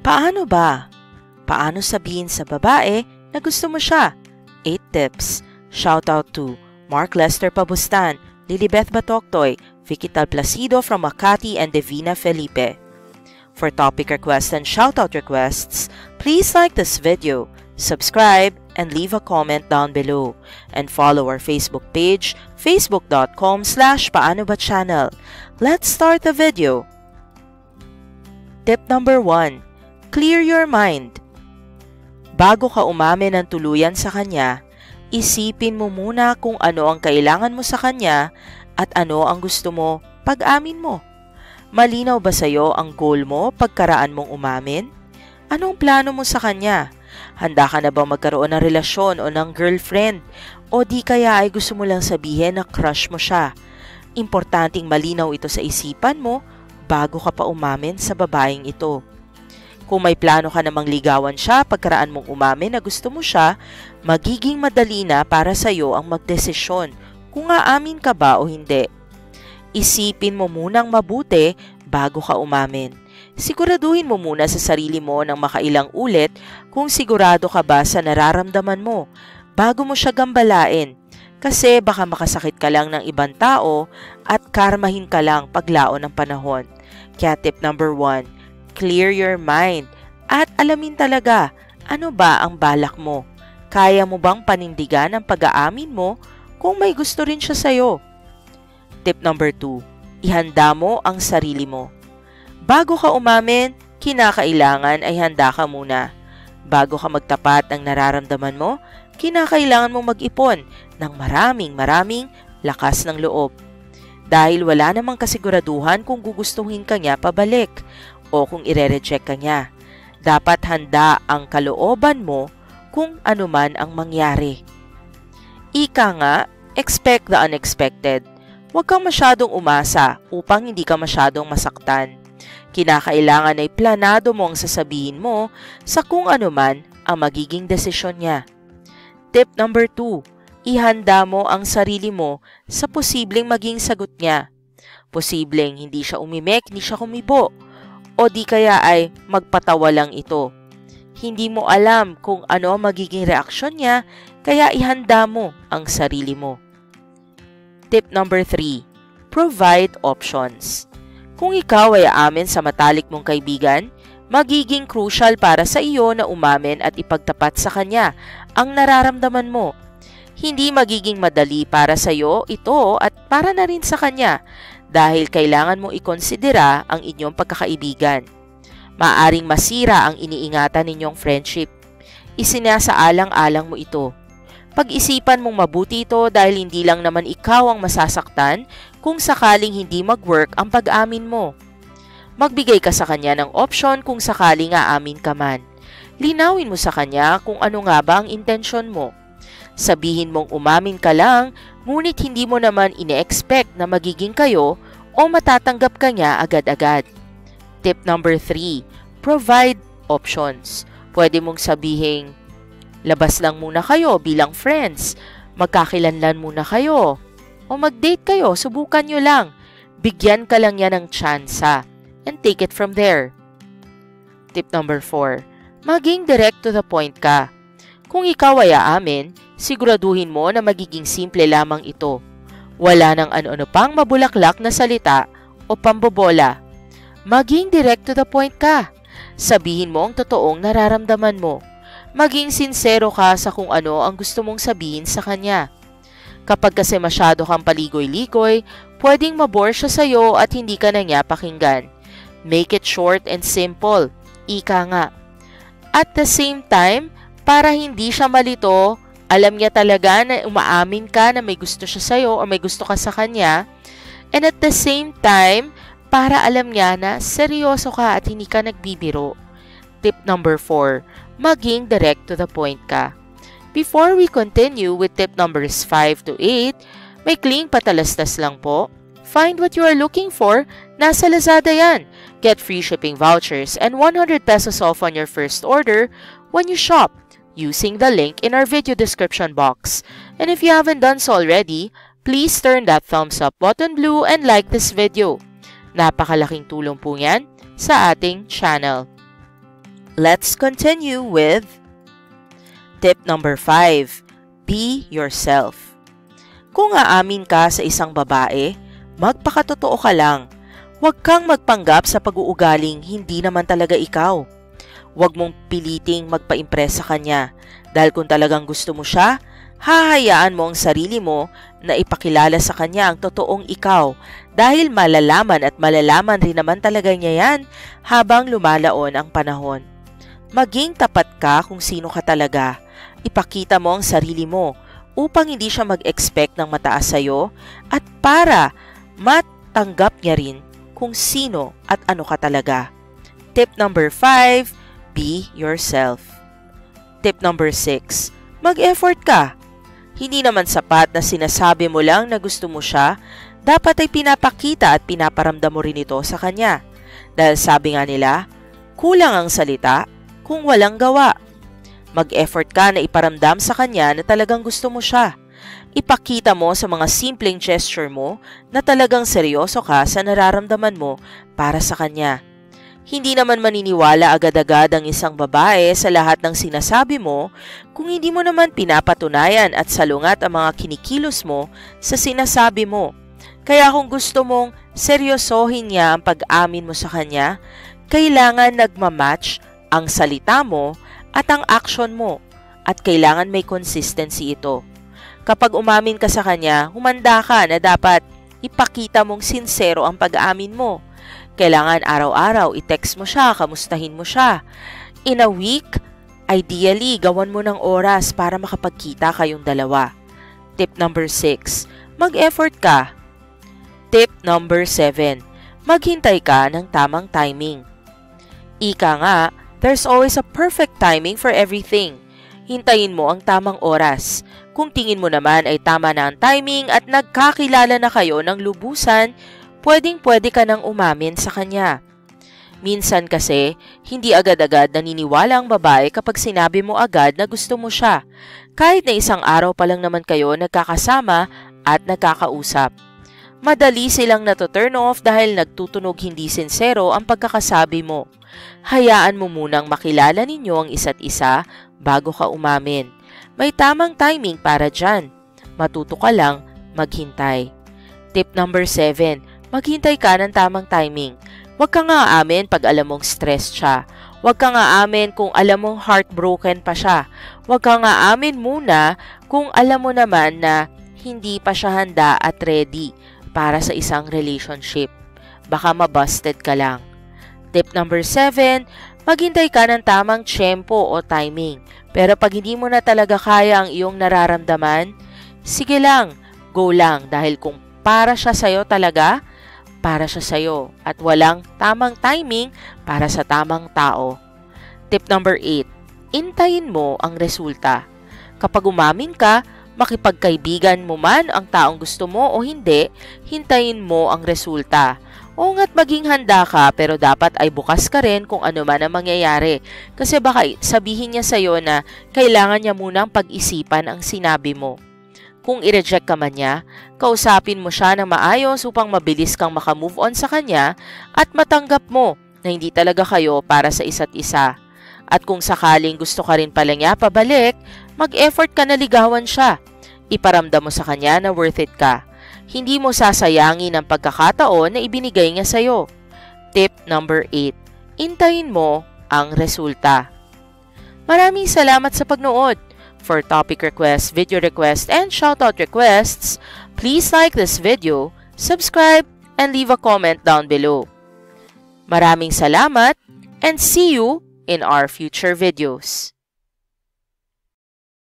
Paano ba? Paano sabihin sa babae na gusto mo siya? 8 tips. Shoutout to Mark Lester Pabustan, Lilibeth Batoctoy, Vicky Talplacido from Makati, and Devina Felipe. For topic requests and shoutout requests, please like this video, subscribe, and leave a comment down below. And follow our Facebook page, facebook.com/paanoba-channel. Let's start the video. Tip number 1. Clear your mind. Bago ka umamin ng tuluyan sa kanya, isipin mo muna kung ano ang kailangan mo sa kanya at ano ang gusto mo pag-amin mo. Malinaw ba sa'yo ang goal mo pagkaraan mong umamin? Anong plano mo sa kanya? Handa ka na bang magkaroon ng relasyon o ng girlfriend? O di kaya ay gusto mo lang sabihin na crush mo siya? Importanteng malinaw ito sa isipan mo bago ka pa umamin sa babaeng ito. Kung may plano ka namang ligawan siya pagkaraan mong umamin na gusto mo siya, magiging madali na para sa'yo ang magdesisyon kung aamin ka ba o hindi. Isipin mo munang mabuti bago ka umamin. Siguraduhin mo muna sa sarili mo ng makailang ulit kung sigurado ka ba sa nararamdaman mo bago mo siya gambalain. Kasi baka makasakit ka lang ng ibang tao at karmahin ka lang paglaon ng panahon. Kaya tip number 1, clear your mind at alamin talaga ano ba ang balak mo. Kaya mo bang panindigan ang pag-aamin mo kung may gusto rin siya sa'yo? Tip number 2, ihanda mo ang sarili mo. Bago ka umamin, kinakailangan ay handa ka muna. Bago ka magtapat ng nararamdaman mo, kinakailangan mong mag-ipon ng maraming lakas ng loob. Dahil wala namang kasiguraduhan kung gugustuhin ka niya pabalik o kung ire-reject ka niya. Dapat handa ang kalooban mo kung anuman ang mangyari. Ika nga, expect the unexpected. Huwag kang masyadong umasa upang hindi ka masyadong masaktan. Kinakailangan ay planado mo ang sasabihin mo sa kung anuman ang magiging desisyon niya. Tip number 2, ihanda mo ang sarili mo sa posibleng maging sagot niya. Posibleng hindi siya umimik, hindi siya kumibo, o di kaya ay magpatawa lang ito. Hindi mo alam kung ano ang magiging reaksyon niya, kaya ihanda mo ang sarili mo. Tip number 3, provide options. Kung ikaw ay aamin sa matalik mong kaibigan, magiging crucial para sa iyo na umamin at ipagtapat sa kanya ang nararamdaman mo. Hindi magiging madali para sa iyo ito at para na rin sa kanya dahil kailangan mong ikonsidera ang inyong pagkakaibigan. Maaring masira ang iniingatan ninyong friendship. Isinasaalang-alang mo ito. Pag-isipan mong mabuti ito dahil hindi lang naman ikaw ang masasaktan kung sakaling hindi mag-work ang pag-amin mo. Magbigay ka sa kanya ng option kung sakaling aamin ka man. Linawin mo sa kanya kung ano nga ba ang intensyon mo. Sabihin mong umamin ka lang, ngunit hindi mo naman ine-expect na magiging kayo o matatanggap ka niya agad-agad. Tip number 3, provide options. Pwede mong sabihin, labas lang muna kayo bilang friends, magkakilanlan muna kayo, o mag-date kayo, subukan nyo lang. Bigyan ka lang yan ng tsansa, and take it from there. Tip number 4, maging direct to the point ka. Kung ikaw ay aamin, siguraduhin mo na magiging simple lamang ito. Wala nang ano-ano pang mabulaklak na salita o pambobola. Maging direct to the point ka. Sabihin mo ang totoong nararamdaman mo. Maging sincero ka sa kung ano ang gusto mong sabihin sa kanya. Kapag kasi masyado kang paligoy-ligoy, pwedeng mabore siya sa'yo at hindi ka na niya pakinggan. Make it short and simple. Ika nga. At the same time, para hindi siya malito, alam niya talaga na umaamin ka na may gusto siya sa'yo o may gusto ka sa kanya. And at the same time, para alam niya na seryoso ka at hindi ka nagbibiro. Tip number 4, maging direct to the point ka. Before we continue with tip numbers 5 to 8, may kling patalastas lang po. Find what you are looking for, nasa Lazada yan. Get free shipping vouchers and 100 pesos off on your first order when you shop using the link in our video description box. And if you haven't done so already, please turn that thumbs up button blue and like this video. Napakalaking tulong po yan sa ating channel. Let's continue with tip number 5. Be yourself. Kung aamin ka sa isang babae, magpakatotoo ka lang. Huwag kang magpanggap sa pag-uugaling hindi naman talaga ikaw. Huwag mong piliting magpa-impress sa kanya dahil kung talagang gusto mo siya, hahayaan mo ang sarili mo na ipakilala sa kanya ang totoong ikaw dahil malalaman at malalaman rin naman talaga niya yan habang lumalaon ang panahon. Maging tapat ka kung sino ka talaga. Ipakita mo ang sarili mo upang hindi siya mag-expect ng mataas sa'yo at para matanggap niya rin kung sino at ano ka talaga. Tip number 5, be yourself. Tip number 6, mag-effort ka. Hindi naman sapat na sinasabi mo lang na gusto mo siya, dapat ay pinapakita at pinaparamdam mo rin ito sa kanya. Dahil sabi nga nila, kulang ang salita kung walang gawa. Mag-effort ka na iparamdam sa kanya na talagang gusto mo siya. Ipakita mo sa mga simpleng gesture mo na talagang seryoso ka sa nararamdaman mo para sa kanya. Hindi naman maniniwala agad-agad ang isang babae sa lahat ng sinasabi mo kung hindi mo naman pinapatunayan at salungat ang mga kinikilos mo sa sinasabi mo. Kaya kung gusto mong seryosohin niya ang pag-amin mo sa kanya, kailangan nagmamatch ang salita mo at ang action mo at kailangan may consistency ito. Kapag umamin ka sa kanya, humanda ka na dapat ipakita mong sincero ang pag-aamin mo. Kailangan araw-araw i-text mo siya, kamustahin mo siya. In a week, ideally, gawan mo ng oras para makapagkita kayong dalawa. Tip number 6, mag-effort ka. Tip number 7, maghintay ka ng tamang timing. Ika nga, there's always a perfect timing for everything. Hintayin mo ang tamang oras. Kung tingin mo naman ay tama na ang timing at nagkakilala na kayo ng lubusan, pwedeng-pwede ka nang umamin sa kanya. Minsan kasi, hindi agad-agad naniniwala ang babae kapag sinabi mo agad na gusto mo siya, kahit na isang araw pa lang naman kayo nagkakasama at nagkakausap. Madali silang nato-turn off dahil nagtutunog hindi sincero ang pagkakasabi mo. Hayaan mo munang makilala ninyo ang isa't isa bago ka umamin. May tamang timing para dyan. Matuto ka lang maghintay. Tip number 7, maghintay ka ng tamang timing. Huwag ka nga aamin pag alam mong stressed siya. Huwag ka nga aamin kung alam mong heartbroken pa siya. Huwag ka nga aamin muna kung alam mo naman na hindi pa siya handa at ready para sa isang relationship. Baka mabusted ka lang. Tip number 7, maghintay ka ng tamang tiyempo o timing. Pero pag hindi mo na talaga kaya ang iyong nararamdaman, sige lang, go lang dahil kung para siya sa'yo talaga, para siya sa'yo at walang tamang timing para sa tamang tao. Tip number 8, intayin mo ang resulta. Kapag umamin ka, makipagkaibigan mo man ang taong gusto mo o hindi, hintayin mo ang resulta. O nga't maging handa ka pero dapat ay bukas ka rin kung ano man ang mangyayari. Kasi baka sabihin niya sa'yo na kailangan niya munang pag-isipan ang sinabi mo. Kung i-reject ka man niya, kausapin mo siya ng maayos upang mabilis kang makamove on sa kanya at matanggap mo na hindi talaga kayo para sa isa't isa. At kung sakaling gusto ka rin pala niya pabalik, mag-effort ka na ligawan siya. Iparamdam mo sa kanya na worth it ka. Hindi mo sasayangin ang pagkakataon na ibinigay niya sa'yo. Tip number 8, intayin mo ang resulta. Maraming salamat sa pagnood. For topic requests, video requests, and shoutout requests, please like this video, subscribe, and leave a comment down below. Maraming salamat and see you in our future videos.